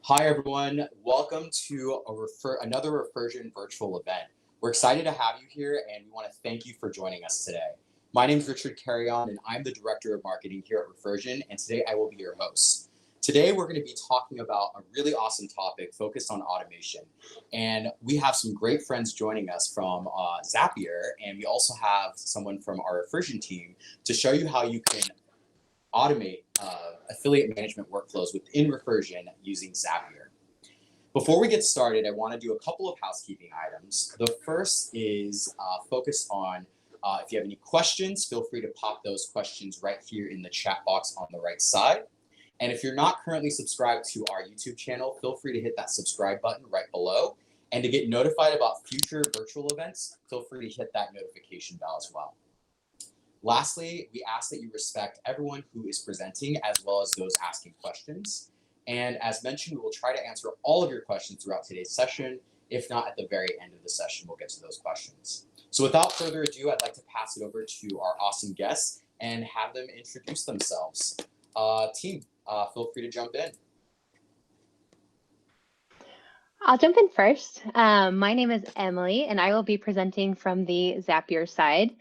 Hi, everyone. Welcome to another Refersion virtual event. We're excited to have you here, and we want to thank you for joining us today. My name is Richard Carrion, and I'm the Director of Marketing here at Refersion, and today I will be your host. Today, we're going to be talking about a really awesome topic focused on automation. And we have some great friends joining us from Zapier, and we also have someone from our Refersion team to show you how you can automate affiliate management workflows within Refersion using Zapier. Before we get started, I want to do a couple of housekeeping items. The first is focused on if you have any questions, feel free to pop those questions right here in the chat box on the right side. And if you're not currently subscribed to our YouTube channel, feel free to hit that subscribe button right below. And to get notified about future virtual events, feel free to hit that notification bell as well. Lastly, we ask that you respect everyone who is presenting as well as those asking questions. And as mentioned, we will try to answer all of your questions throughout today's session. If not, at the very end of the session, we'll get to those questions. So without further ado, I'd like to pass it over to our awesome guests and have them introduce themselves. Team, feel free to jump in. I'll jump in first. My name is Emily, and I will be presenting from the Zapier side.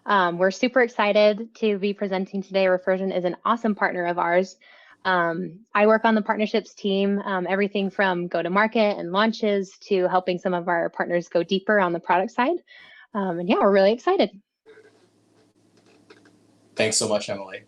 We're super excited to be presenting today. Refersion is an awesome partner of ours. I work on the partnerships team, everything from go-to-market and launches to helping some of our partners go deeper on the product side. And yeah, we're really excited. Thanks so much, Emily.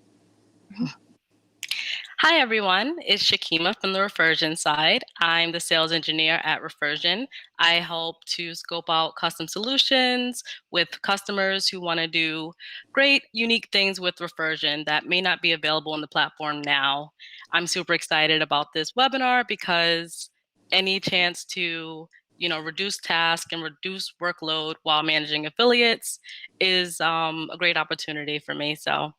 Hi, everyone. It's Shakima from the Refersion side. I'm the sales engineer at Refersion. I help to scope out custom solutions with customers who want to do great, unique things with Refersion that may not be available on the platform now. I'm super excited about this webinar because any chance to reduce tasks and reduce workload while managing affiliates is a great opportunity for me. So.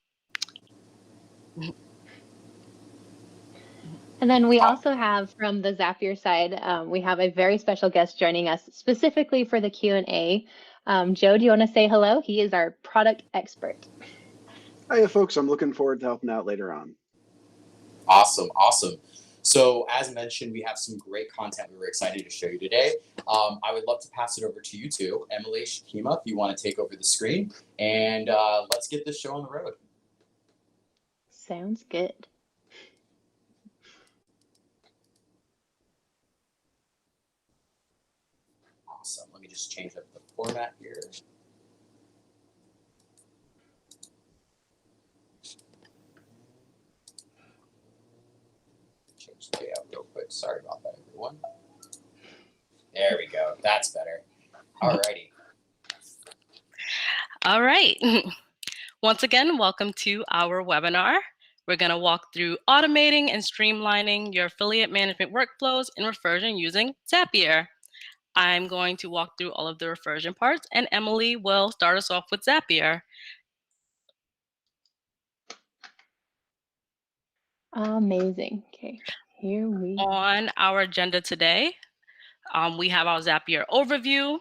And then we also have from the Zapier side, we have a very special guest joining us specifically for the Q&A. Joe, do you want to say hello? He is our product expert. Hiya, folks. I'm looking forward to helping out later on. Awesome. So as mentioned, we have some great content we were excited to show you today. I would love to pass it over to you two, Emily, Shakima, if you want to take over the screen, and let's get this show on the road. Sounds good. Awesome. Let me just change up the format here. Change the layout real quick. Sorry about that, everyone. There we go. That's better. Alrighty. All right. Once again, welcome to our webinar. We're going to walk through automating and streamlining your affiliate management workflows in Refersion using Zapier. I'm going to walk through all of the Refersion parts, and Emily will start us off with Zapier. Amazing. Okay, here we go. On our agenda today, we have our Zapier overview.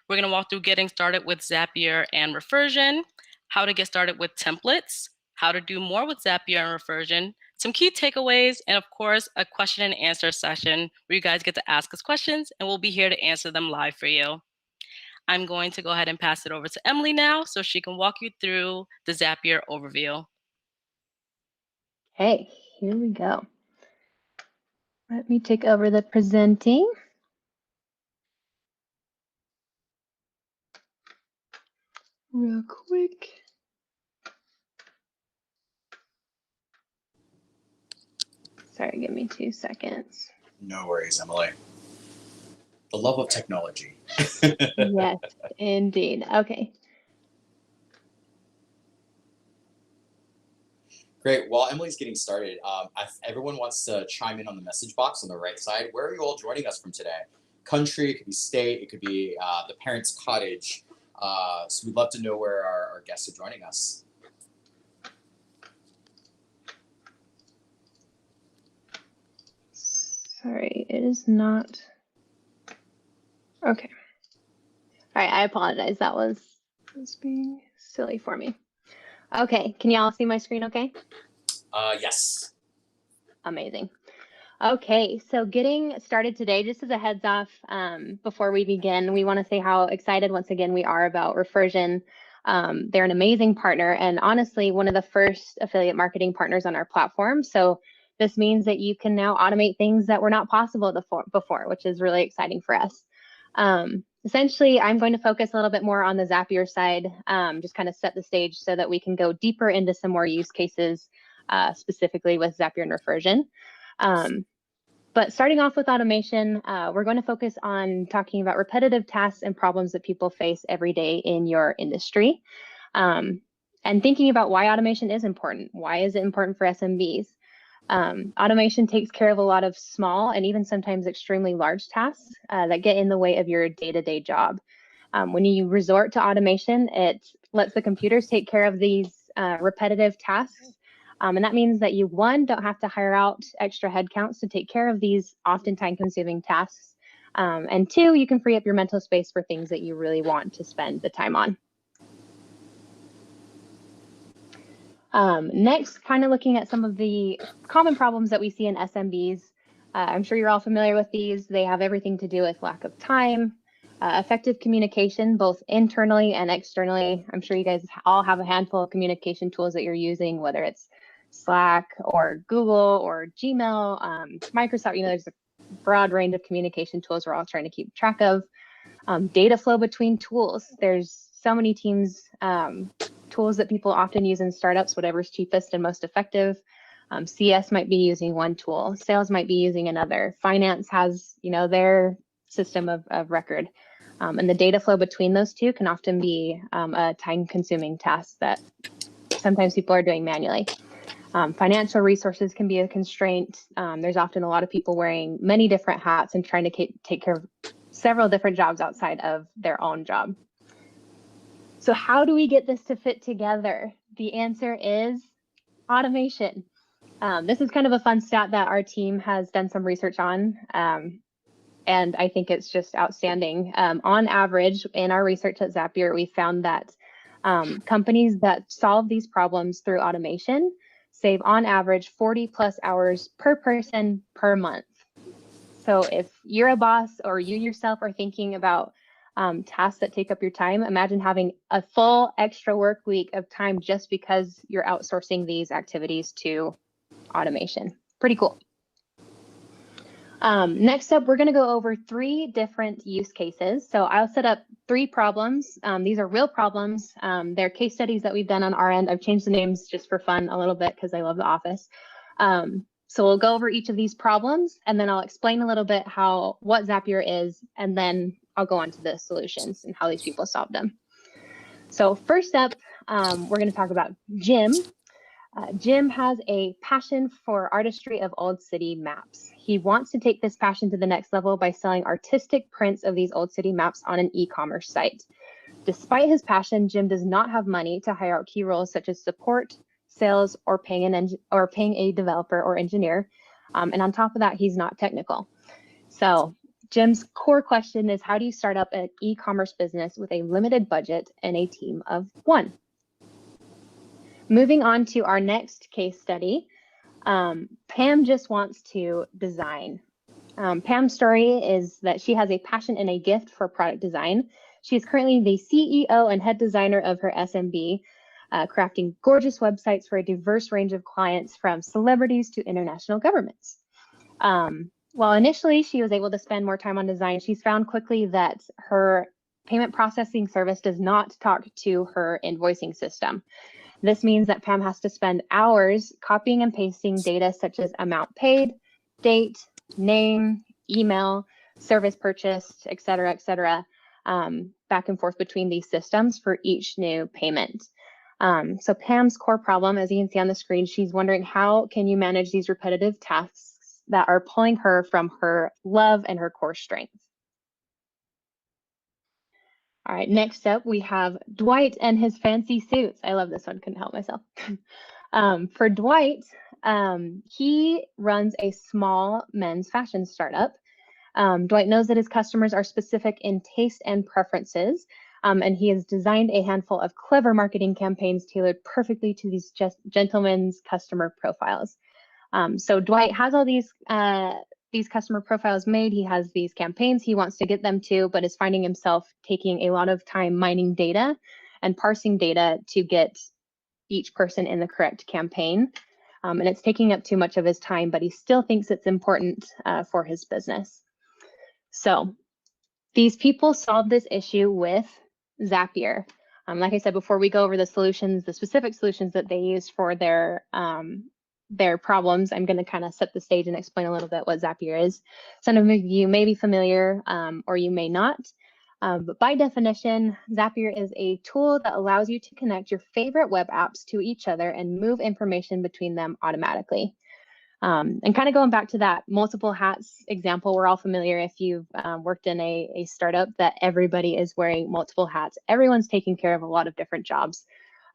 We're going to walk through getting started with Zapier and Refersion, how to get started with templates, how to do more with Zapier and Refersion, some key takeaways, and of course, a question and answer session where you guys get to ask us questions, and we'll be here to answer them live for you. I'm going to go ahead and pass it over to Emily now so she can walk you through the Zapier overview. Okay, here we go. Let me take over the presenting. Real quick. Sorry, give me 2 seconds. No worries, Emily. The love of technology. Yes, indeed. Okay. Great. While Emily's getting started, everyone wants to chime in on the message box on the right side. Where are you all joining us from today? Country, it could be state, it could be the parents' cottage. So we'd love to know where our guests are joining us. Sorry, it is not. Okay. All right, I apologize. That was being silly for me. Okay, can y'all see my screen okay? Yes. Amazing. Okay, so getting started today, just as a heads off, before we begin, we want to say how excited once again we are about Refersion. They're an amazing partner and honestly, one of the first affiliate marketing partners on our platform. So this means that you can now automate things that were not possible before, which is really exciting for us. Essentially, I'm going to focus a little bit more on the Zapier side, just kind of set the stage so that we can go deeper into some more use cases, specifically with Zapier and Refersion. But starting off with automation, we're going to focus on talking about repetitive tasks and problems that people face every day in your industry, and thinking about why automation is important. Why is it important for SMBs? Automation takes care of a lot of small and even sometimes extremely large tasks that get in the way of your day-to-day job. When you resort to automation, it lets the computers take care of these repetitive tasks. And that means that you, one, don't have to hire out extra headcounts to take care of these often time-consuming tasks. And two, you can free up your mental space for things that you really want to spend the time on. Next, kind of looking at some of the common problems that we see in SMBs. I'm sure you're all familiar with these. They have everything to do with lack of time, effective communication, both internally and externally. I'm sure you guys all have a handful of communication tools that you're using, whether it's Slack or Google or Gmail, Microsoft. There's a broad range of communication tools we're all trying to keep track of. Data flow between tools. There's so many teams, tools that people often use in startups, whatever's cheapest and most effective. CS might be using one tool, sales might be using another, finance has their system of record. And the data flow between those two can often be a time-consuming task that sometimes people are doing manually. Financial resources can be a constraint. There's often a lot of people wearing many different hats and trying to take care of several different jobs outside of their own job. So how do we get this to fit together? The answer is automation. This is kind of a fun stat that our team has done some research on, and I think it's just outstanding. On average, in our research at Zapier, we found that companies that solve these problems through automation save on average 40 plus hours per person per month. So if you're a boss or you yourself are thinking about tasks that take up your time, imagine having a full extra work week of time just because you're outsourcing these activities to automation. Pretty cool. Next up, we're going to go over 3 different use cases. So I'll set up 3 problems. These are real problems. They're case studies that we've done on our end. I've changed the names just for fun a little bit because I love The Office. So we'll go over each of these problems, and then I'll explain a little bit what Zapier is, and then I'll go on to the solutions and how these people solve them. So first up, we're going to talk about Jim. Jim has a passion for artistry of old city maps. He wants to take this passion to the next level by selling artistic prints of these old city maps on an e-commerce site. Despite his passion, Jim does not have money to hire out key roles such as support, sales, or paying a developer or engineer. And on top of that, he's not technical. So Jim's core question is, how do you start up an e-commerce business with a limited budget and a team of 1? Moving on to our next case study, Pam just wants to design. Pam's story is that she has a passion and a gift for product design. She is currently the CEO and head designer of her SMB, crafting gorgeous websites for a diverse range of clients from celebrities to international governments. While initially she was able to spend more time on design, she's found quickly that her payment processing service does not talk to her invoicing system. This means that Pam has to spend hours copying and pasting data such as amount paid, date, name, email, service purchased, et cetera, back and forth between these systems for each new payment. So Pam's core problem, as you can see on the screen, she's wondering, how can you manage these repetitive tasks that are pulling her from her love and her core strength? All right, next up, we have Dwight and his fancy suits. I love this one, couldn't help myself. For Dwight, he runs a small men's fashion startup. Dwight knows that his customers are specific in taste and preferences, and he has designed a handful of clever marketing campaigns tailored perfectly to these gentlemen's customer profiles. So Dwight has all these customer profiles made. He has these campaigns he wants to get them to, but is finding himself taking a lot of time mining data and parsing data to get each person in the correct campaign. And it's taking up too much of his time, but he still thinks it's important for his business. So these people solved this issue with Zapier. Like I said, before we go over the solutions, the specific solutions that they used for their problems, I'm going to kind of set the stage and explain a little bit what Zapier is. Some of you may be familiar or you may not. But by definition, Zapier is a tool that allows you to connect your favorite web apps to each other and move information between them automatically. And kind of going back to that multiple hats example, we're all familiar if you've worked in a startup that everybody is wearing multiple hats. Everyone's taking care of a lot of different jobs.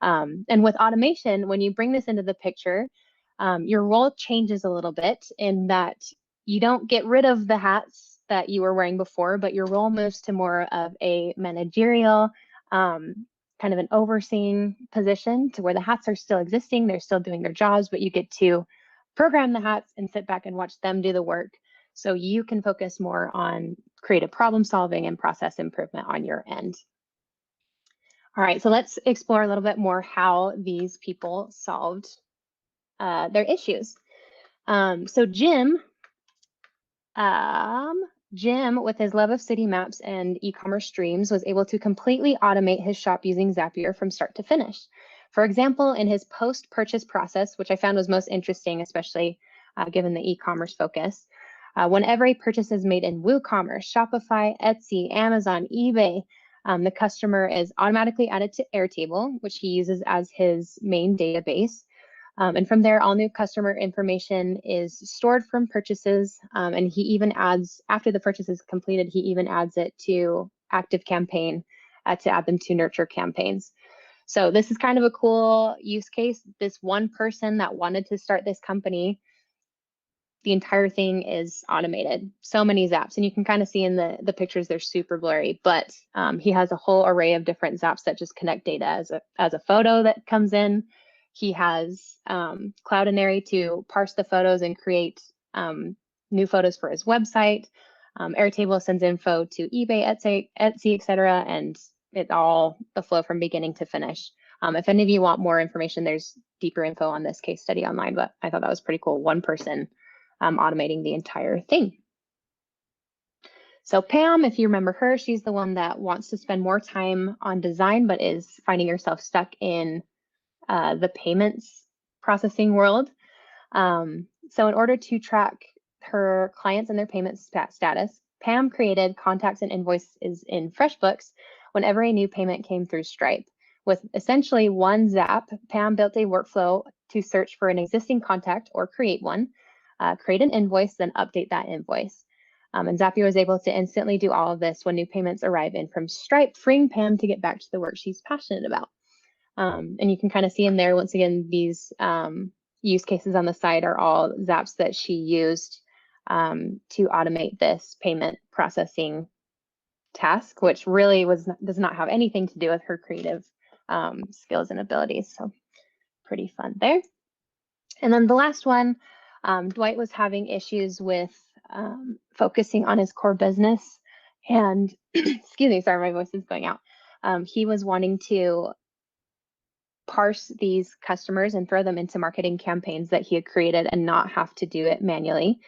And with automation, when you bring this into the picture, your role changes a little bit in that you don't get rid of the hats that you were wearing before, but your role moves to more of a managerial, kind of an overseeing position to where the hats are still existing, they're still doing their jobs, but you get to program the hats and sit back and watch them do the work so you can focus more on creative problem solving and process improvement on your end. All right, so let's explore a little bit more how these people solved their issues. So Jim, with his love of city maps and e-commerce streams, was able to completely automate his shop using Zapier from start to finish. For example, in his post-purchase process, which I found was most interesting, especially given the e-commerce focus, whenever a purchase is made in WooCommerce, Shopify, Etsy, Amazon, eBay, the customer is automatically added to Airtable, which he uses as his main database. And from there, all new customer information is stored from purchases. And he even adds, after the purchase is completed, he even adds it to ActiveCampaign to add them to nurture campaigns. So this is kind of a cool use case. This one person that wanted to start this company, the entire thing is automated. So many zaps, and you can kind of see in the pictures, they're super blurry, but he has a whole array of different zaps that just connect data as a photo that comes in. He has Cloudinary to parse the photos and create new photos for his website. Airtable sends info to eBay, Etsy, etc., and it all the flow from beginning to finish. If any of you want more information, there's deeper info on this case study online, but I thought that was pretty cool. One person automating the entire thing. So Pam, if you remember her, she's the one that wants to spend more time on design, but is finding herself stuck in the payments processing world. So in order to track her clients and their payment status, Pam created contacts and invoices in FreshBooks whenever a new payment came through Stripe. With essentially one zap, Pam built a workflow to search for an existing contact or create one, create an invoice, then update that invoice. And Zapier was able to instantly do all of this when new payments arrive in from Stripe, freeing Pam to get back to the work she's passionate about. And you can kind of see in there, once again, these use cases on the side are all zaps that she used to automate this payment processing task, which really does not have anything to do with her creative skills and abilities. So pretty fun there. And then the last one, Dwight was having issues with focusing on his core business. And excuse me, sorry, my voice is going out. He was wanting to parse these customers and throw them into marketing campaigns that he had created and not have to do it manually.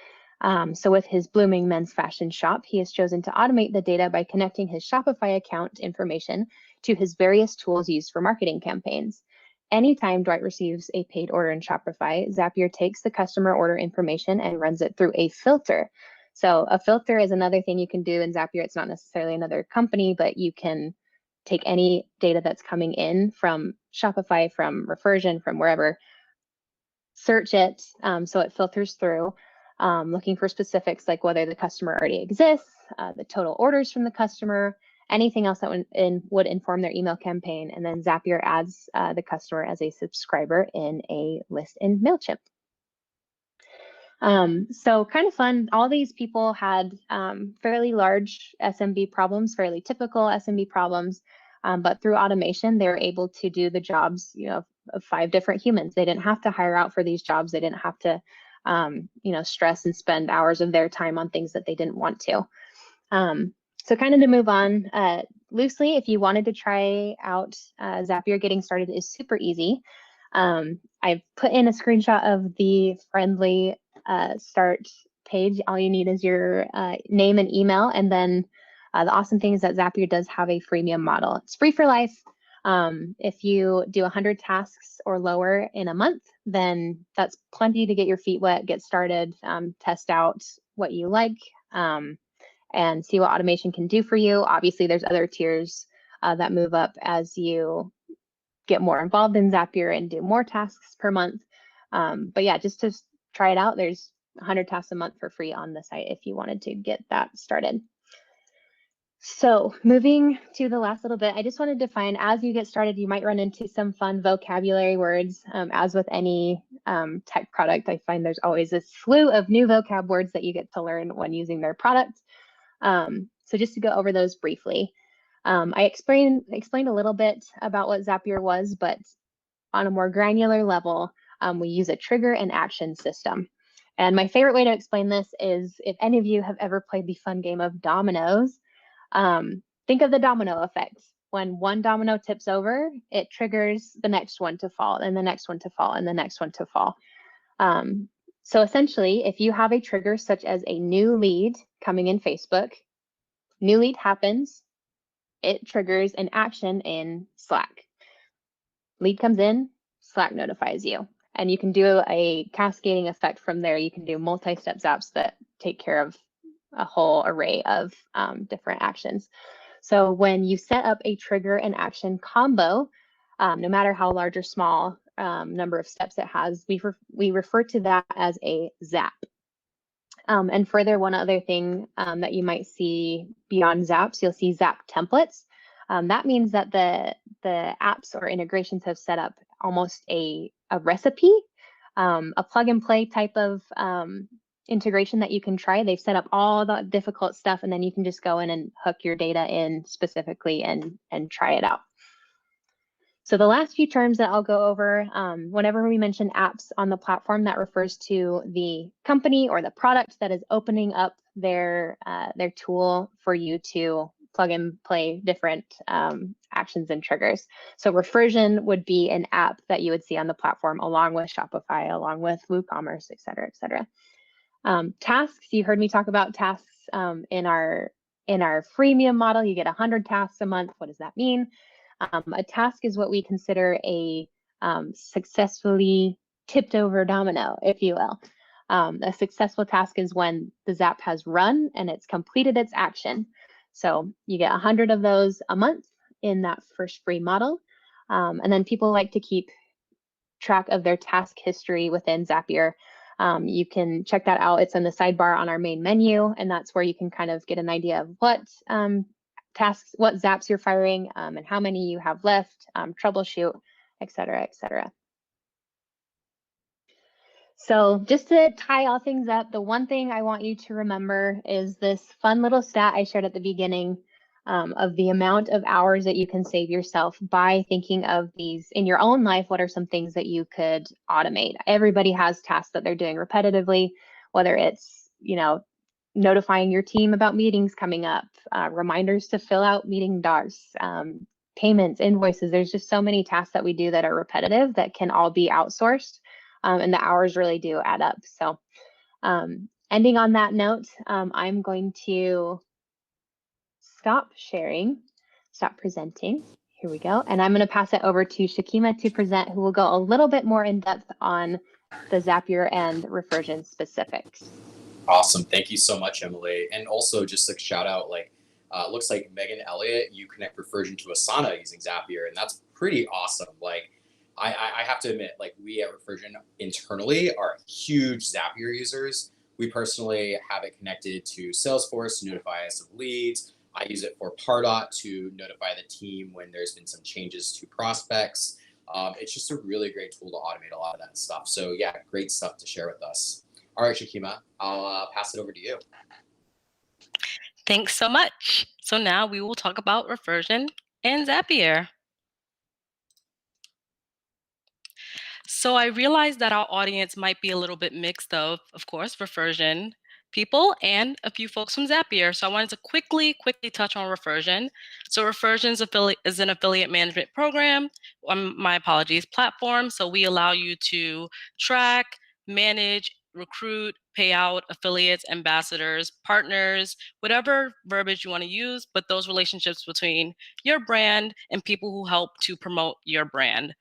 So with his blooming men's fashion shop, he has chosen to automate the data by connecting his Shopify account information to his various tools used for marketing campaigns. Anytime Dwight receives a paid order in Shopify, Zapier takes the customer order information and runs it through a filter. So a filter is another thing you can do in Zapier. It's not necessarily another company, but you can take any data that's coming in from Shopify, from Refersion, from wherever, search it so it filters through, looking for specifics like whether the customer already exists, the total orders from the customer, anything else that would inform their email campaign, and then Zapier adds the customer as a subscriber in a list in MailChimp. So kind of fun. All these people had fairly large SMB problems, fairly typical SMB problems, but through automation, they were able to do the jobs, of 5 different humans. They didn't have to hire out for these jobs. They didn't have to stress and spend hours of their time on things that they didn't want to. So kind of to move on, loosely, if you wanted to try out Zapier, getting started is super easy. I've put in a screenshot of the friendly start page. All you need is your name and email. And then the awesome thing is that Zapier does have a freemium model. It's free for life. If you do 100 tasks or lower in a month, then that's plenty to get your feet wet, get started, test out what you like, and see what automation can do for you. Obviously, there's other tiers that move up as you get more involved in Zapier and do more tasks per month. But yeah, just to try it out, there's 100 tasks a month for free on the site if you wanted to get that started. So moving to the last little bit, I just want to define, as you get started, you might run into some fun vocabulary words. As with any tech product, I find there's always a slew of new vocab words that you get to learn when using their product. So just to go over those briefly, I explained a little bit about what Zapier was, but on a more granular level, we use a trigger and action system. And my favorite way to explain this is, if any of you have ever played the fun game of dominoes, think of the domino effect. When one domino tips over, it triggers the next one to fall, and the next one to fall, and the next one to fall. So essentially, if you have a trigger such as a new lead coming in Facebook, new lead happens, it triggers an action in Slack. Lead comes in, Slack notifies you. And you can do a cascading effect from there. You can do multi-step zaps that take care of a whole array of different actions. So when you set up a trigger and action combo, no matter how large or small number of steps it has, we refer to that as a zap. And further, one other thing that you might see beyond zaps, you'll see zap templates. That means that the apps or integrations have set up almost a recipe, a plug and play type of integration that you can try. They've set up all the difficult stuff, and then you can just go in and hook your data in specifically and try it out. So the last few terms that I'll go over, whenever we mention apps on the platform, that refers to the company or the product that is opening up their tool for you to plug and play different actions and triggers. So Refersion would be an app that you would see on the platform, along with Shopify, along with WooCommerce, et cetera, et cetera. Tasks, you heard me talk about tasks in our freemium model. You get 100 tasks a month. What does that mean? A task is what we consider a successfully tipped over domino, if you will. A successful task is when the Zap has run and it's completed its action. So you get 100 of those a month in that first free model. And then people like to keep track of their task history within Zapier. You can check that out. It's in the sidebar on our main menu, and that's where you can kind of get an idea of what tasks, what zaps you're firing, and how many you have left, troubleshoot, et cetera, et cetera. So just to tie all things up, the one thing I want you to remember is this fun little stat I shared at the beginning of the amount of hours that you can save yourself by thinking of these in your own life. What are some things that you could automate? Everybody has tasks that they're doing repetitively, whether it's, notifying your team about meetings coming up, reminders to fill out meeting docs, payments, invoices. There's just so many tasks that we do that are repetitive that can all be outsourced, and the hours really do add up. So ending on that note, I'm going to stop sharing, stop presenting. Here we go. And I'm going to pass it over to Shakima to present, who will go a little bit more in depth on the Zapier and Refersion specifics. Awesome. Thank you so much, Emily. And also just a shout out, looks like Megan Elliott, you connect Refersion to Asana using Zapier, and that's pretty awesome. I have to admit, we at Refersion internally are huge Zapier users. We personally have it connected to Salesforce to notify us of leads. I use it for Pardot to notify the team when there's been some changes to prospects. It's just a really great tool to automate a lot of that stuff. So yeah, great stuff to share with us. All right, Shakima, I'll pass it over to you. Thanks so much. So now we will talk about Refersion and Zapier. So I realized that our audience might be a little bit mixed of course, Refersion people and a few folks from Zapier. So I wanted to quickly touch on Refersion. So Refersion is an affiliate management program, my apologies, platform. So we allow you to track, manage, recruit, pay out affiliates, ambassadors, partners, whatever verbiage you want to use, but those relationships between your brand and people who help to promote your brand.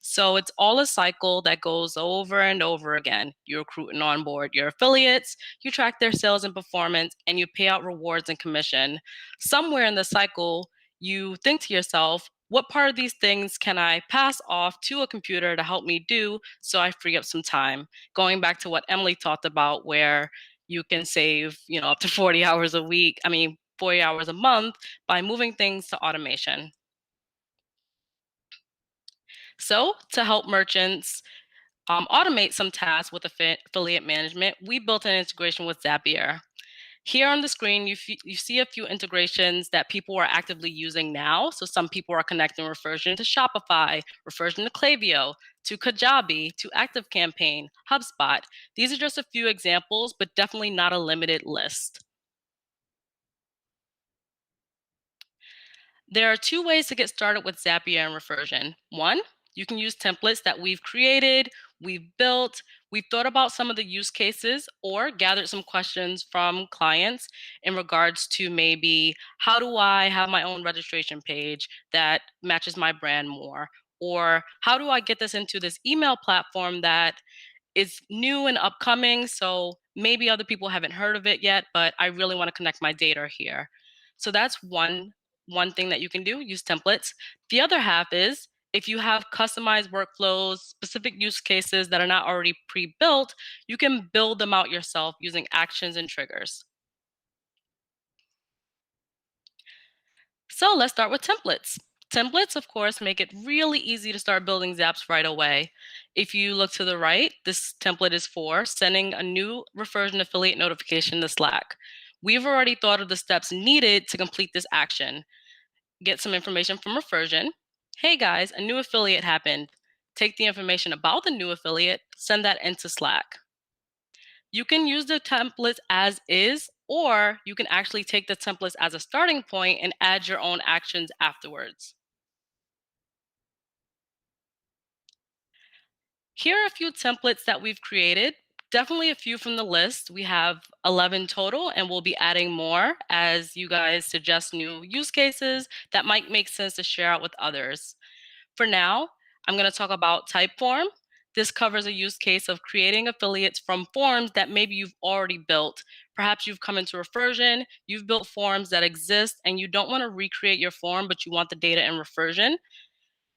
So it's all a cycle that goes over and over again. You recruit and onboard your affiliates, you track their sales and performance, and you pay out rewards and commission. Somewhere in the cycle, you think to yourself, what part of these things can I pass off to a computer to help me do so I free up some time? Going back to what Emily talked about, where you can save, up to 40 hours a week, 40 hours a month by moving things to automation. So to help merchants automate some tasks with affiliate management, we built an integration with Zapier. Here on the screen, you see a few integrations that people are actively using now. So some people are connecting Refersion to Shopify, Refersion to Klaviyo, to Kajabi, to ActiveCampaign, HubSpot. These are just a few examples, but definitely not a limited list. There are two ways to get started with Zapier and Refersion. One, you can use templates that we've created, we've built, we've thought about some of the use cases or gathered some questions from clients in regards to maybe how do I have my own registration page that matches my brand more? Or how do I get this into this email platform that is new and upcoming, so maybe other people haven't heard of it yet, but I really want to connect my data here. So that's one thing that you can do, use templates. The other half is if you have customized workflows, specific use cases that are not already pre-built, you can build them out yourself using actions and triggers. So let's start with templates. Templates, of course, make it really easy to start building Zaps right away. If you look to the right, this template is for sending a new Refersion affiliate notification to Slack. We've already thought of the steps needed to complete this action. Get some information from Refersion. Hey guys, a new affiliate happened. Take the information about the new affiliate, send that into Slack. You can use the templates as is, or you can actually take the templates as a starting point and add your own actions afterwards. Here are a few templates that we've created. Definitely a few from the list. We have 11 total, and we'll be adding more as you guys suggest new use cases that might make sense to share out with others. For now, I'm going to talk about Typeform. This covers a use case of creating affiliates from forms that maybe you've already built. Perhaps you've come into Refersion, you've built forms that exist, and you don't want to recreate your form, but you want the data in Refersion.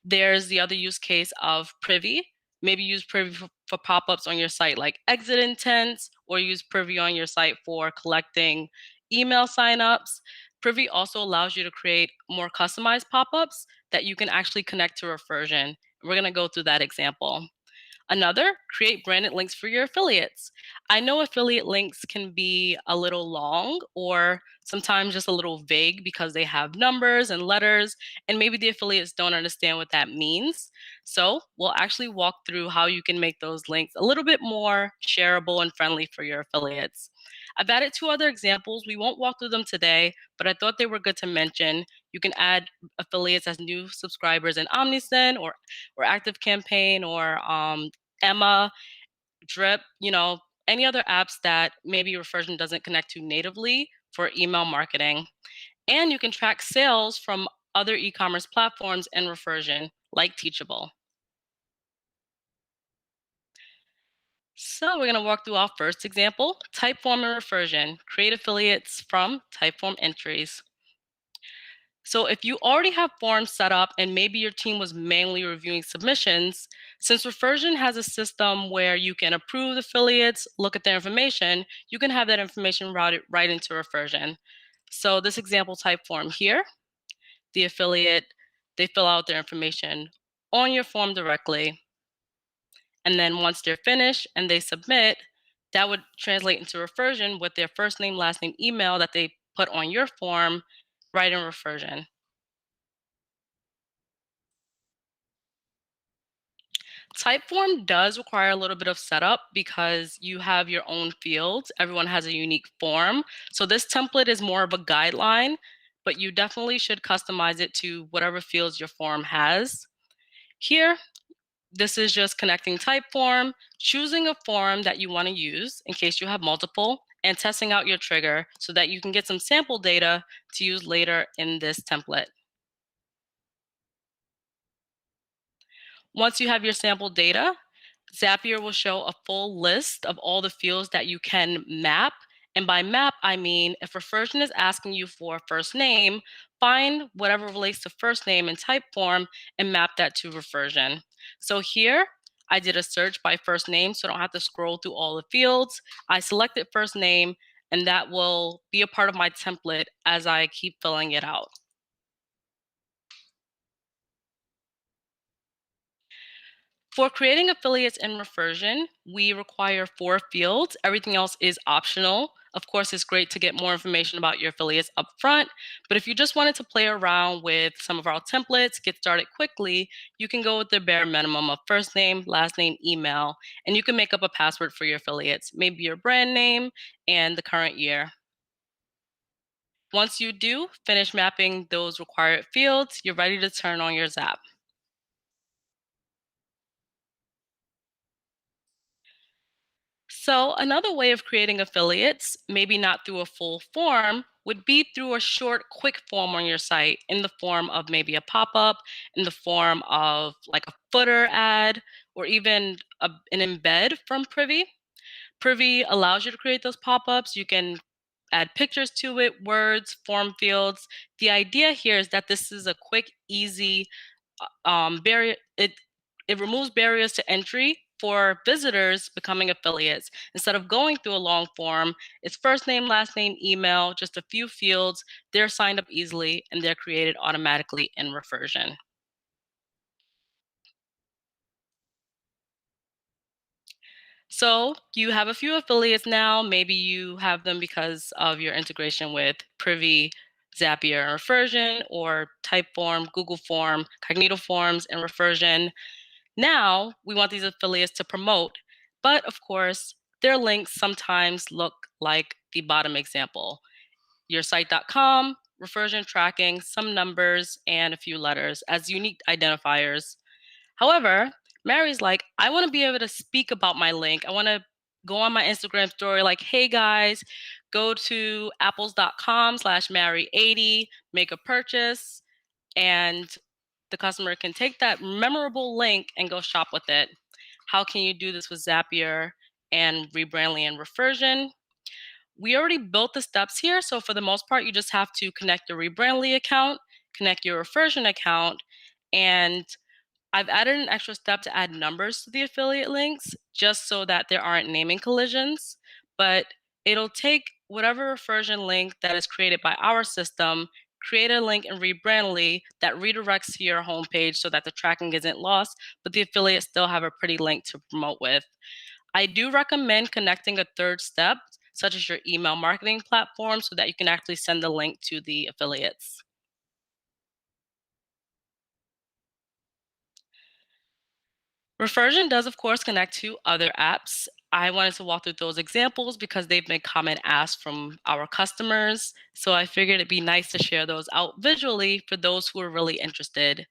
There's the other use case of Privy. Maybe use Privy for pop-ups on your site like exit intents, or use Privy on your site for collecting email signups. Privy also allows you to create more customized pop-ups that you can actually connect to Refersion. We're going to go through that example. Another, create branded links for your affiliates. I know affiliate links can be a little long or sometimes just a little vague because they have numbers and letters, and maybe the affiliates don't understand what that means. So we'll actually walk through how you can make those links a little bit more shareable and friendly for your affiliates. I've added two other examples. We won't walk through them today, but I thought they were good to mention. You can add affiliates as new subscribers in Omnisend or ActiveCampaign or Emma, Drip, any other apps that maybe Refersion doesn't connect to natively for email marketing. And you can track sales from other e-commerce platforms in Refersion, like Teachable. So we're going to walk through our first example, Typeform and Refersion. Create affiliates from Typeform entries. So if you already have forms set up and maybe your team was manually reviewing submissions, since Refersion has a system where you can approve affiliates, look at their information, you can have that information routed right into Refersion. So this example type form here, the affiliate, they fill out their information on your form directly. And then once they're finished and they submit, that would translate into Refersion with their first name, last name, email that they put on your form right in Refersion. Typeform does require a little bit of setup because you have your own fields. Everyone has a unique form. So this template is more of a guideline, but you definitely should customize it to whatever fields your form has. Here, this is just connecting Typeform, choosing a form that you want to use in case you have multiple, and testing out your trigger so that you can get some sample data to use later in this template. Once you have your sample data, Zapier will show a full list of all the fields that you can map. And by map, I mean if Refersion is asking you for a first name, find whatever relates to first name in Typeform and map that to Refersion. So here, I did a search by first name, so I don't have to scroll through all the fields. I selected first name, and that will be a part of my template as I keep filling it out. For creating affiliates in Refersion, we require 4 fields. Everything else is optional. Of course, it's great to get more information about your affiliates up front, but if you just wanted to play around with some of our templates, get started quickly, you can go with the bare minimum of first name, last name, email, and you can make up a password for your affiliates, maybe your brand name and the current year. Once you do finish mapping those required fields, you're ready to turn on your Zap. So another way of creating affiliates, maybe not through a full form, would be through a short, quick form on your site in the form of maybe a pop-up, in the form of like a footer ad, or even an embed from Privy. Privy allows you to create those pop-ups. You can add pictures to it, words, form fields. The idea here is that this is a quick, easy barrier. It removes barriers to entry for visitors becoming affiliates. Instead of going through a long form, it's first name, last name, email, just a few fields. They're signed up easily and they're created automatically in Refersion. So you have a few affiliates now. Maybe you have them because of your integration with Privy, Zapier, and Refersion, or Typeform, Google Form, Cognito Forms, and Refersion. Now we want these affiliates to promote, but of course, their links sometimes look like the bottom example. Yoursite.com, Refersion tracking, some numbers, and a few letters as unique identifiers. However, Mary's like, I want to be able to speak about my link. I want to go on my Instagram story like, hey guys, go to apples.com/Mary80, make a purchase, and the customer can take that memorable link and go shop with it. How can you do this with Zapier and Rebrandly and Refersion? We already built the steps here. So for the most part, you just have to connect your Rebrandly account, connect your Refersion account, and I've added an extra step to add numbers to the affiliate links just so that there aren't naming collisions, but it'll take whatever Refersion link that is created by our system, create a link in Rebrandly that redirects to your homepage so that the tracking isn't lost, but the affiliates still have a pretty link to promote with. I do recommend connecting a third step, such as your email marketing platform, so that you can actually send the link to the affiliates. Refersion does, of course, connect to other apps. I wanted to walk through those examples because they've been common asks from our customers. So I figured it'd be nice to share those out visually for those who are really interested.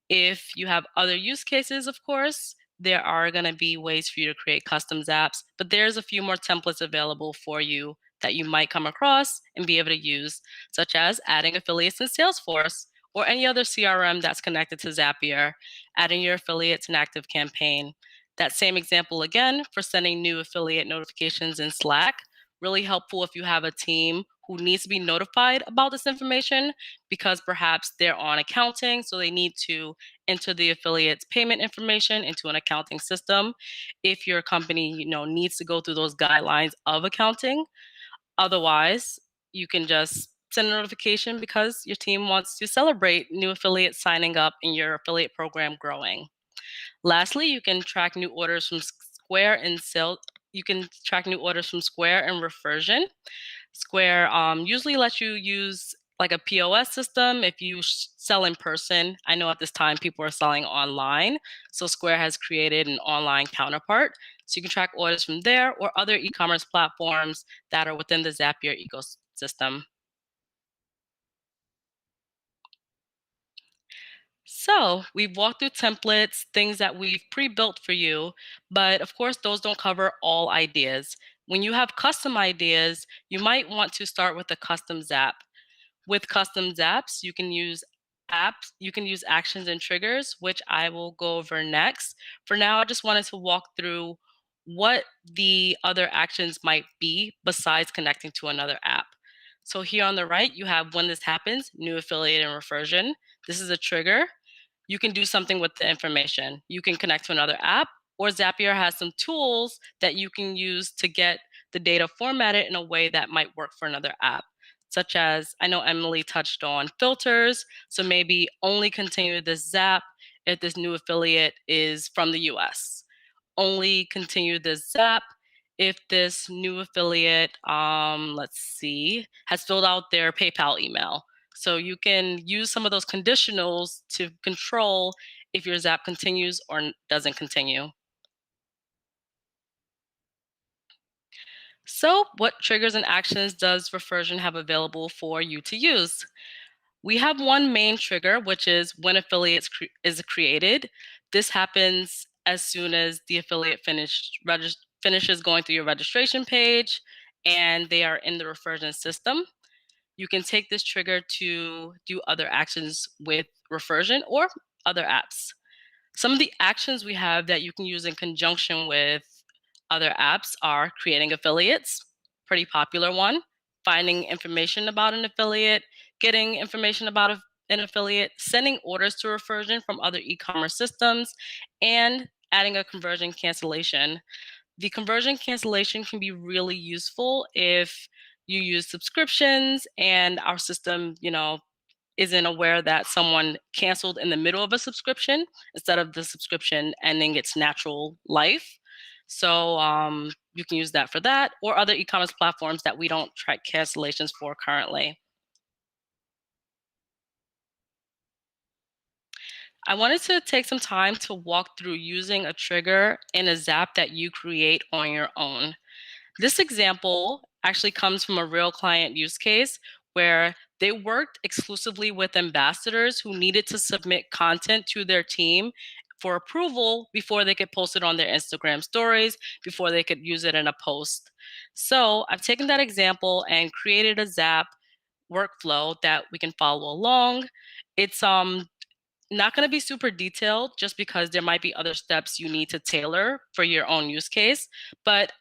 If you have other use cases, of course, there are going to be ways for you to create custom apps, but there's a few more templates available for you that you might come across and be able to use, such as adding affiliates in Salesforce or any other CRM that's connected to Zapier, adding your affiliates in ActiveCampaign. That same example again for sending new affiliate notifications in Slack. Really helpful if you have a team who needs to be notified about this information because perhaps they're on accounting, so they need to enter the affiliate's payment information into an accounting system. If your company, needs to go through those guidelines of accounting, otherwise, you can just send a notification because your team wants to celebrate new affiliates signing up and your affiliate program growing. Lastly, you can track new orders from Square and Sales. You can track new orders from Square and Refersion. Square usually lets you use like a POS system, if you sell in person, I know at this time people are selling online. So Square has created an online counterpart. So you can track orders from there or other e-commerce platforms that are within the Zapier ecosystem. So we've walked through templates, things that we've pre-built for you, but of course, those don't cover all ideas. When you have custom ideas, you might want to start with a custom Zap. With custom Zaps, you can use actions and triggers, which I will go over next. For now, I just wanted to walk through what the other actions might be besides connecting to another app. So here on the right, you have when this happens, new affiliate and reversion. This is a trigger. You can do something with the information. You can connect to another app, or Zapier has some tools that you can use to get the data formatted in a way that might work for another app, such as, I know Emily touched on filters, so maybe only continue this Zap if this new affiliate is from the US. Only continue this Zap if this new affiliate, let's see, has filled out their PayPal email. So you can use some of those conditionals to control if your Zap continues or doesn't continue. So what triggers and actions does Refersion have available for you to use? We have one main trigger, which is when affiliate is created. This happens as soon as the affiliate finishes going through your registration page and they are in the Refersion system. You can take this trigger to do other actions with Refersion or other apps. Some of the actions we have that you can use in conjunction with other apps are creating affiliates, pretty popular one, finding information about an affiliate, getting information about an affiliate, sending orders to Refersion from other e-commerce systems, and adding a conversion cancellation. The conversion cancellation can be really useful if you use subscriptions and our system, isn't aware that someone canceled in the middle of a subscription instead of the subscription ending its natural life. So you can use that for that or other e-commerce platforms that we don't track cancellations for currently. I wanted to take some time to walk through using a trigger in a Zap that you create on your own. This example actually comes from a real client use case where they worked exclusively with ambassadors who needed to submit content to their team for approval before they could post it on their Instagram stories, before they could use it in a post. So I've taken that example and created a Zap workflow that we can follow along. It's not going to be super detailed just because there might be other steps you need to tailor for your own use case, but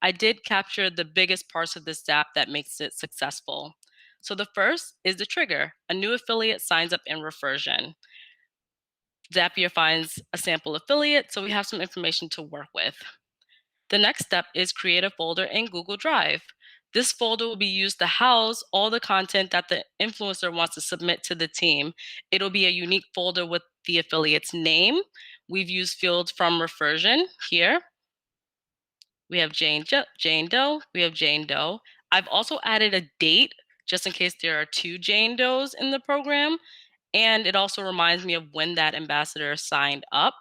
I did capture the biggest parts of this app that makes it successful. So the first is the trigger. A new affiliate signs up in Refersion. Zapier finds a sample affiliate, so we have some information to work with. The next step is create a folder in Google Drive. This folder will be used to house all the content that the influencer wants to submit to the team. It'll be a unique folder with the affiliate's name. We've used fields from Refersion here. We have Jane Doe, we have Jane Doe. I've also added a date just in case there are two Jane Does in the program. And it also reminds me of when that ambassador signed up.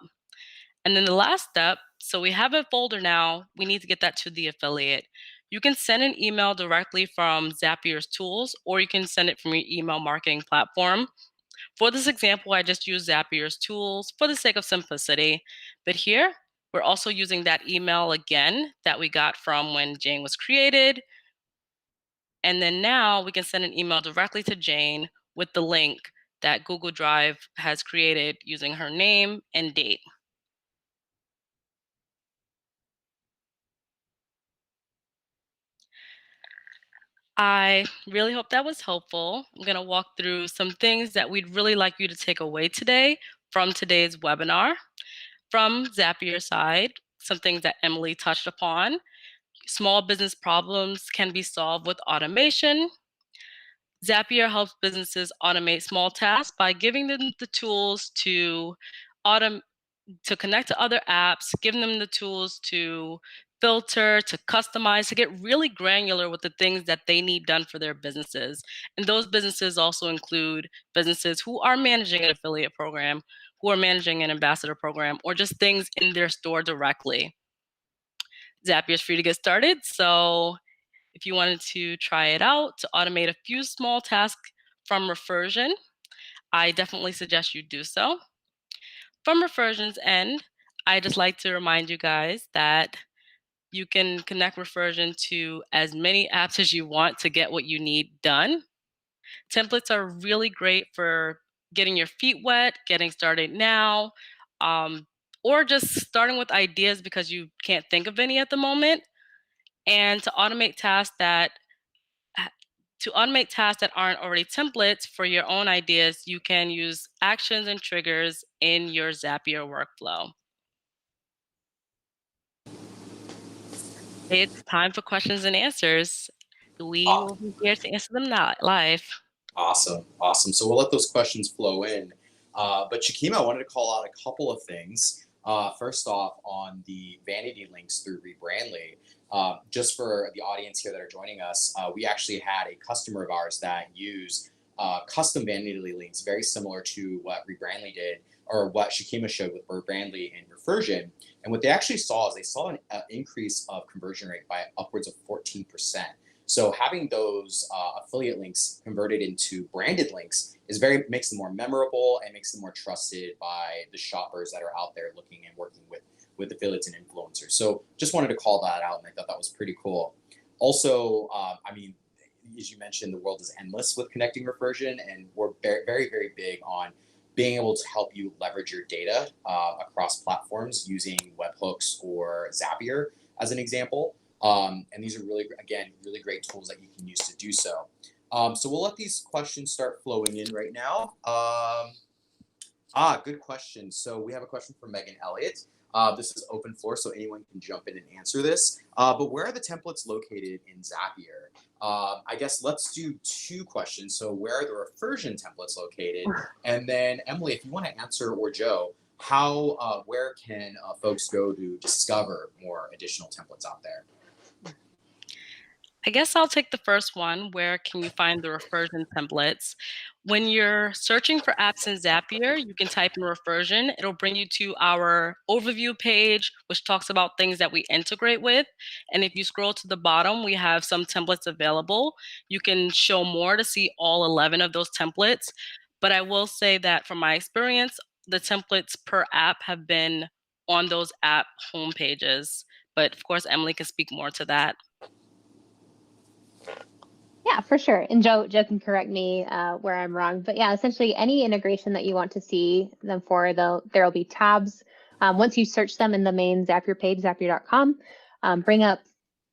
And then the last step, so we have a folder now, we need to get that to the affiliate. You can send an email directly from Zapier's tools, or you can send it from your email marketing platform. For this example, I just used Zapier's tools for the sake of simplicity. But here, we're also using that email again that we got from when Jane was created. And then now we can send an email directly to Jane with the link that Google Drive has created using her name and date. I really hope that was helpful. I'm going to walk through some things that we'd really like you to take away today from today's webinar. From Zapier's side, some things that Emily touched upon. Small business problems can be solved with automation. Zapier helps businesses automate small tasks by giving them the tools to connect to other apps, giving them the tools to filter, to customize, to get really granular with the things that they need done for their businesses. And those businesses also include businesses who are managing an affiliate program, who are managing an ambassador program, or just things in their store directly. Zapier is free to get started, so if you wanted to try it out to automate a few small tasks from Refersion, I definitely suggest you do so. From Refersion's end, I just like to remind you guys that you can connect Refersion to as many apps as you want to get what you need done. Templates are really great for getting your feet wet, getting started now, or just starting with ideas because you can't think of any at the moment. And to automate tasks that aren't already templates for your own ideas, you can use actions and triggers in your Zapier workflow. It's time for questions and answers. We will be here to answer them now live. Awesome. Awesome. So we'll let those questions flow in. But Shakima, I wanted to call out a couple of things. First off, on the vanity links through Rebrandly, just for the audience here that are joining us, we actually had a customer of ours that used custom vanity links, very similar to what Rebrandly did, or what Shakima showed with Rebrandly and Refersion. And what they actually saw is they saw an increase of conversion rate by upwards of 14%. So having those affiliate links converted into branded links makes them more memorable and makes them more trusted by the shoppers that are out there looking and working with affiliates and influencers. So just wanted to call that out, and I thought that was pretty cool. Also, I mean, as you mentioned, the world is endless with connecting Refersion, and we're very, very, very big on being able to help you leverage your data across platforms using webhooks or Zapier as an example. And these are really, again, really great tools that you can use to do so. So we'll let these questions start flowing in right now. Good question. So we have a question from Megan Elliott. This is open floor, so anyone can jump in and answer this. But where are the templates located in Zapier? I guess let's do two questions. So where are the Refersion templates located? And then Emily, if you want to answer, or Joe, where can folks go to discover more additional templates out there? I guess I'll take the first one. Where can you find the Refersion templates? When you're searching for apps in Zapier, you can type in Refersion. It'll bring you to our overview page, which talks about things that we integrate with. And if you scroll to the bottom, we have some templates available. You can show more to see all 11 of those templates. But I will say that from my experience, the templates per app have been on those app homepages. But of course, Emily can speak more to that. Yeah, for sure. And Joe can correct me where I'm wrong. But yeah, essentially any integration that you want to see them for, there'll be tabs. Once you search them in the main Zapier page, zapier.com, bring up,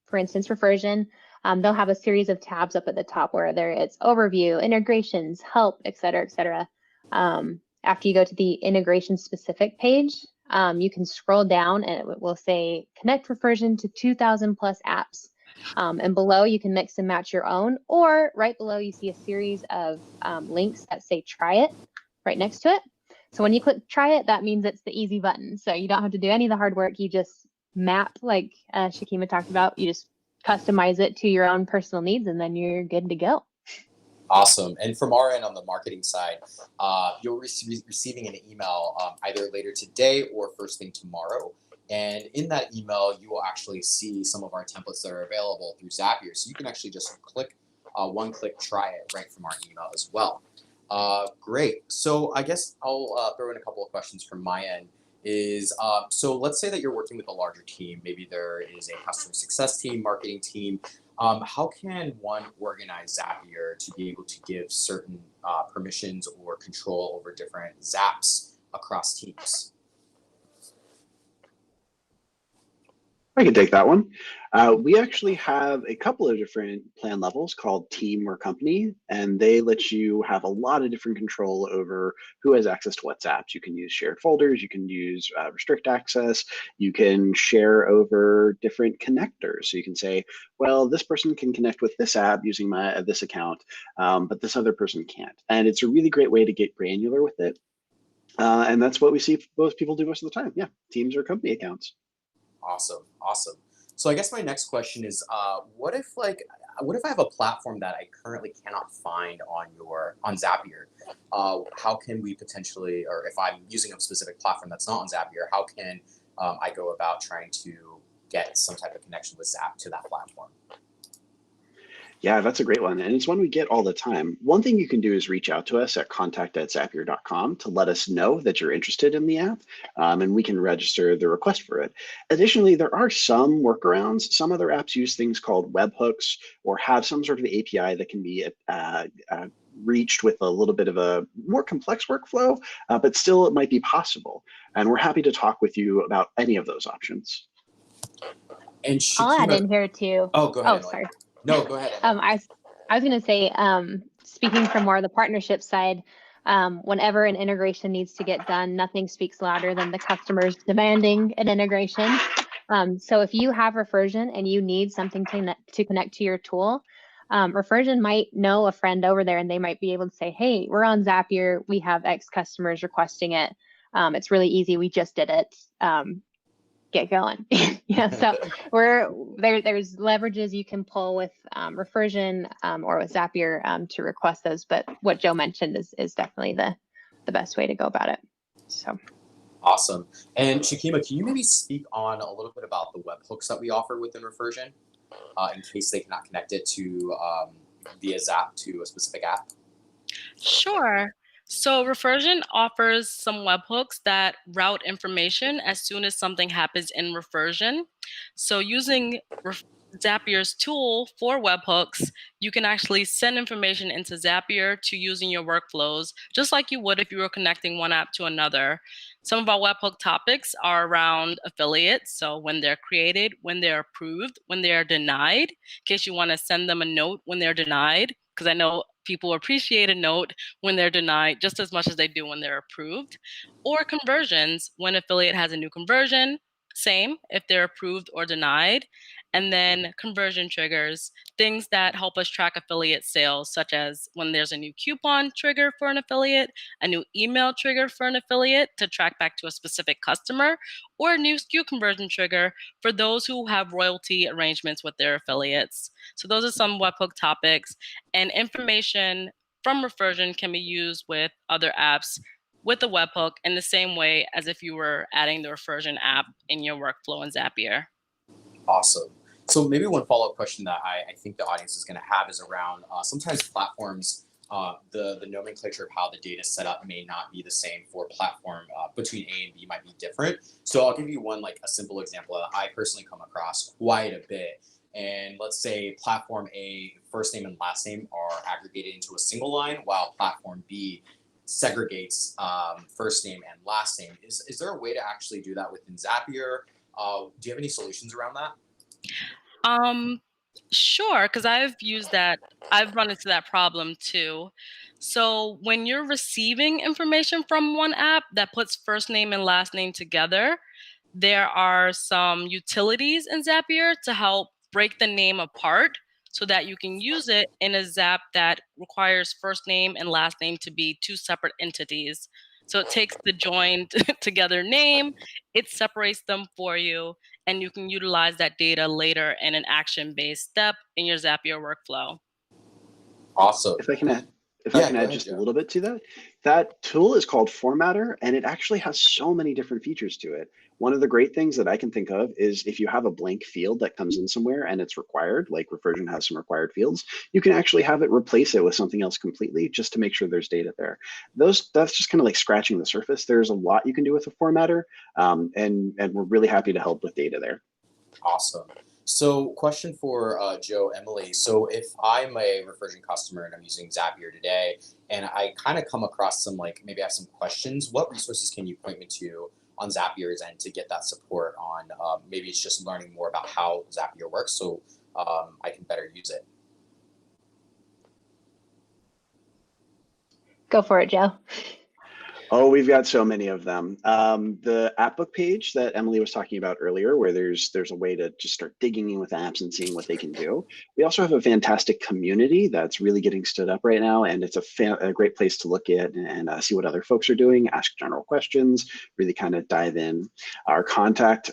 for instance, Refersion. They'll have a series of tabs up at the top where it's overview, integrations, help, et cetera, et cetera. After you go to the integration specific page, you can scroll down and it will say connect Refersion to 2,000 plus apps. And below you can mix and match your own, or right below you see a series of links that say try it right next to it. So when you click try it, that means it's the easy button. So you don't have to do any of the hard work. You just map, like Shakima talked about, you just customize it to your own personal needs and then you're good to go. Awesome. And from our end on the marketing side, you'll be receiving an email either later today or first thing tomorrow. And in that email, you will actually see some of our templates that are available through Zapier. So you can actually just click one-click try it right from our email as well. Great. So I guess I'll throw in a couple of questions from my end. So let's say that you're working with a larger team. Maybe there is a customer success team, marketing team. How can one organize Zapier to be able to give certain permissions or control over different Zaps across teams? I can take that one. We actually have a couple of different plan levels called team or company, and they let you have a lot of different control over who has access to what apps. You can use shared folders, you can use restrict access, you can share over different connectors. So you can say, well, this person can connect with this app using this account, but this other person can't. And it's a really great way to get granular with it. And that's what we see most people do most of the time. Yeah, teams or company accounts. Awesome. Awesome. So I guess my next question is, what if I have a platform that I currently cannot find on Zapier? How can we potentially, or if I'm using a specific platform that's not on Zapier, how can I go about trying to get some type of connection with Zap to that platform? Yeah, that's a great one. And it's one we get all the time. One thing you can do is reach out to us at contact@zapier.com to let us know that you're interested in the app, and we can register the request for it. Additionally, there are some workarounds. Some other apps use things called webhooks or have some sort of API that can be reached with a little bit of a more complex workflow, but still it might be possible. And we're happy to talk with you about any of those options. And I'll add Shakima, in here too. oh, go ahead, Oh, Emily. sorry. No, go ahead, Emily. I was going to say, speaking from more of the partnership side, whenever an integration needs to get done, nothing speaks louder than the customers demanding an integration. So if you have Refersion and you need something to connect to your tool, Refersion might know a friend over there and they might be able to say, hey, we're on Zapier. We have X customers requesting it. It's really easy. We just did it. Get going. Yeah, so there's leverages you can pull with Refersion or with Zapier to request those, but what Joe mentioned is definitely the best way to go about it. So awesome. And Shakima, can you maybe speak on a little bit about the webhooks that we offer within Refersion in case they cannot connect it to via Zap to a specific app? Sure. So Refersion offers some webhooks that route information as soon as something happens in Refersion. So using Zapier's tool for webhooks, you can actually send information into Zapier to use in your workflows, just like you would if you were connecting one app to another. Some of our webhook topics are around affiliates. So when they're created, when they're approved, when they're denied, in case you want to send them a note when they're denied, because I know people appreciate a note when they're denied just as much as they do when they're approved. Or conversions, when affiliate has a new conversion, same if they're approved or denied. And then conversion triggers, things that help us track affiliate sales, such as when there's a new coupon trigger for an affiliate, a new email trigger for an affiliate to track back to a specific customer, or a new SKU conversion trigger for those who have royalty arrangements with their affiliates. So those are some webhook topics, and information from Refersion can be used with other apps with the webhook in the same way as if you were adding the Refersion app in your workflow in Zapier. Awesome. So maybe one follow-up question that I think the audience is going to have is around sometimes platforms, the nomenclature of how the data is set up may not be the same for platform between A and B might be different. So I'll give you one, like a simple example that I personally come across quite a bit. And let's say platform A, first name and last name are aggregated into a single line, while platform B segregates first name and last name. Is there a way to actually do that within Zapier? Do you have any solutions around that? Sure, because I've used that. I've run into that problem too. So when you're receiving information from one app that puts first name and last name together, there are some utilities in Zapier to help break the name apart so that you can use it in a Zap that requires first name and last name to be two separate entities. So it takes the joined together name, it separates them for you, and you can utilize that data later in an action-based step in your Zapier workflow. Awesome. If I can add just a little bit to that, that tool is called Formatter, and it actually has so many different features to it. One of the great things that I can think of is if you have a blank field that comes in somewhere and it's required, like Refersion has some required fields, you can actually have it replace it with something else completely just to make sure there's data there. That's just kind of like scratching the surface. There's a lot you can do with a Formatter, and we're really happy to help with data there. Awesome. So question for Joe, Emily. So if I'm a Refersion customer and I'm using Zapier today, and I kind of come across some, like, maybe I have some questions, what resources can you point me to on Zapier's end to get that support on? Maybe it's just learning more about how Zapier works so I can better use it. Go for it, Joe. Oh, we've got so many of them. The app book page that Emily was talking about earlier, where there's a way to just start digging in with apps and seeing what they can do. We also have a fantastic community that's really getting stood up right now, and it's a great place to look at and see what other folks are doing, ask general questions, really kind of dive in. Our contact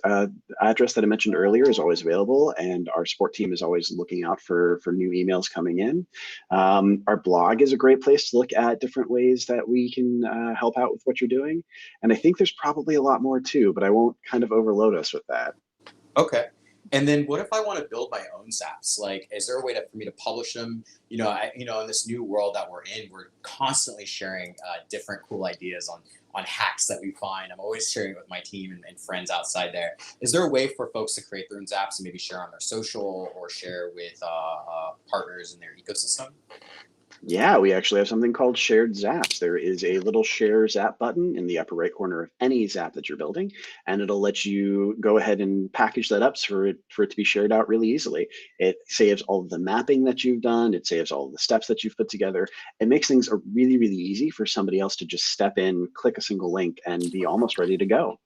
address that I mentioned earlier is always available, and our support team is always looking out for new emails coming in. Our blog is a great place to look at different ways that we can help out with what you're doing. And I think there's probably a lot more too, but I won't kind of overload us with that. Okay. And then what if I want to build my own zaps? Like, is there a way for me to publish them? In this new world that we're in, we're constantly sharing different cool ideas on hacks that we find. I'm always sharing it with my team and friends outside there. Is there a way for folks to create their own zaps and maybe share on their social or share with partners in their ecosystem? Yeah, we actually have something called shared zaps. There is a little share zap button in the upper right corner of any zap that you're building, and it'll let you go ahead and package that up for it to be shared out really easily. It saves all of the mapping that you've done. It saves all of the steps that you've put together. It makes things really, really easy for somebody else to just step in, click a single link, and be almost ready to go.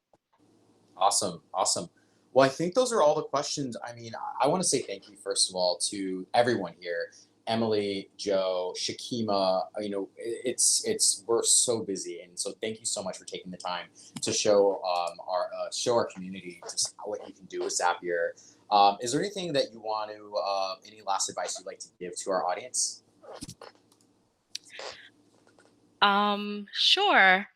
Awesome. Awesome. Well, I think those are all the questions. I mean, I want to say thank you, first of all, to everyone here. Emily, Joe, Shakima, we're so busy, and so thank you so much for taking the time to show our community just what you can do with Zapier. Is there anything that you want to, any last advice you'd like to give to our audience? Sure.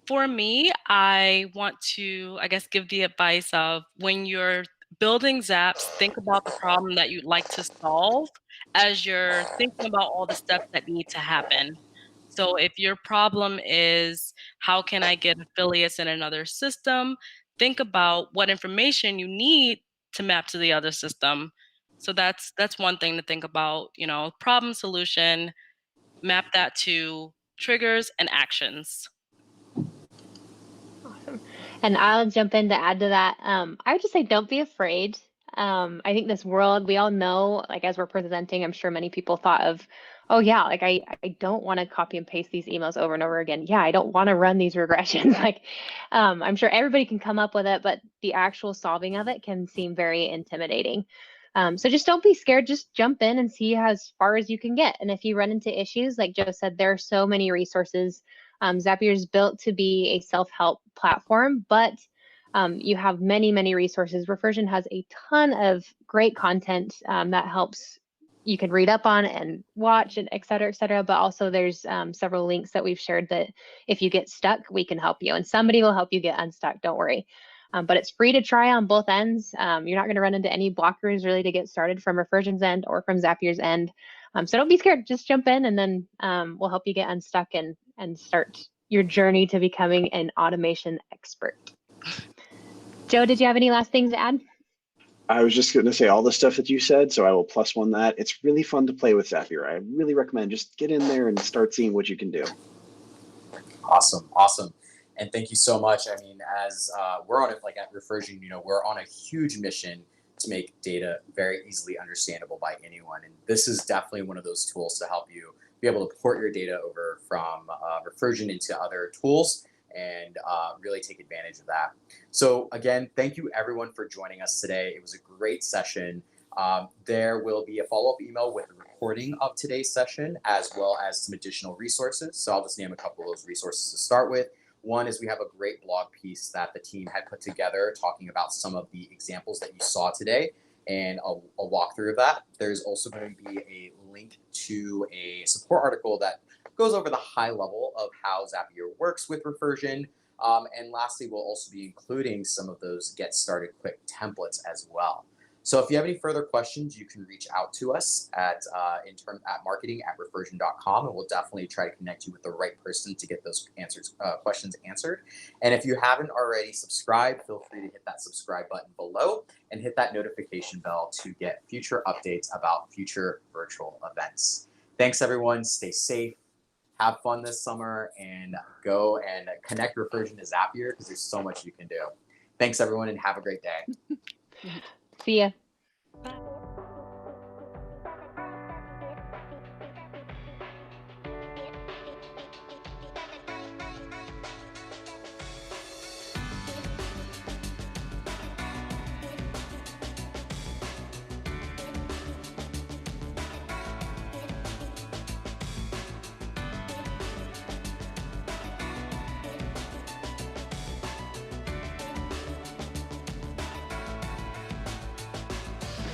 For me, I want to, I guess, give the advice of when you're building Zaps, think about the problem that you'd like to solve as you're thinking about all the steps that need to happen. So if your problem is, how can I get affiliates in another system? Think about what information you need to map to the other system. So that's one thing to think about, problem solution, map that to triggers and actions. Awesome. And I'll jump in to add to that. I would just say don't be afraid. I think this world, we all know, like as we're presenting, I'm sure many people thought of, oh yeah, like I don't want to copy and paste these emails over and over again. Yeah, I don't want to run these regressions. Like I'm sure everybody can come up with it, but the actual solving of it can seem very intimidating. So just don't be scared. Just jump in and see how as far as you can get. And if you run into issues, like Joe said, there are so many resources. Zapier is built to be a self-help platform, but you have many, many resources. Refersion has a ton of great content that helps you can read up on and watch and et cetera, but also there's several links that we've shared that if you get stuck, we can help you and somebody will help you get unstuck, don't worry. But it's free to try on both ends. You're not gonna run into any blockers really to get started from Refersion's end or from Zapier's end. So don't be scared, just jump in and then we'll help you get unstuck and start your journey to becoming an automation expert. Joe, did you have any last things to add? I was just going to say all the stuff that you said, so I will +1 that. It's really fun to play with Zapier. I really recommend just get in there and start seeing what you can do. Awesome. Awesome. And thank you so much. I mean, as we're on it, like at Refersion, we're on a huge mission to make data very easily understandable by anyone. And this is definitely one of those tools to help you be able to port your data over from Refersion into other tools and really take advantage of that. So again, thank you everyone for joining us today. It was a great session. There will be a follow-up email with a recording of today's session, as well as some additional resources. So I'll just name a couple of those resources to start with. One is we have a great blog piece that the team had put together talking about some of the examples that you saw today and a walkthrough of that. There's also going to be a link to a support article that goes over the high level of how Zapier works with Refersion. And lastly, we'll also be including some of those get started quick templates as well. So if you have any further questions, you can reach out to us at marketing@refersion.com, and we'll definitely try to connect you with the right person to get those questions answered. And if you haven't already subscribed, feel free to hit that subscribe button below and hit that notification bell to get future updates about future virtual events. Thanks, everyone. Stay safe. Have fun this summer and go and connect Refersion to Zapier because there's so much you can do. Thanks, everyone, and have a great day. See ya.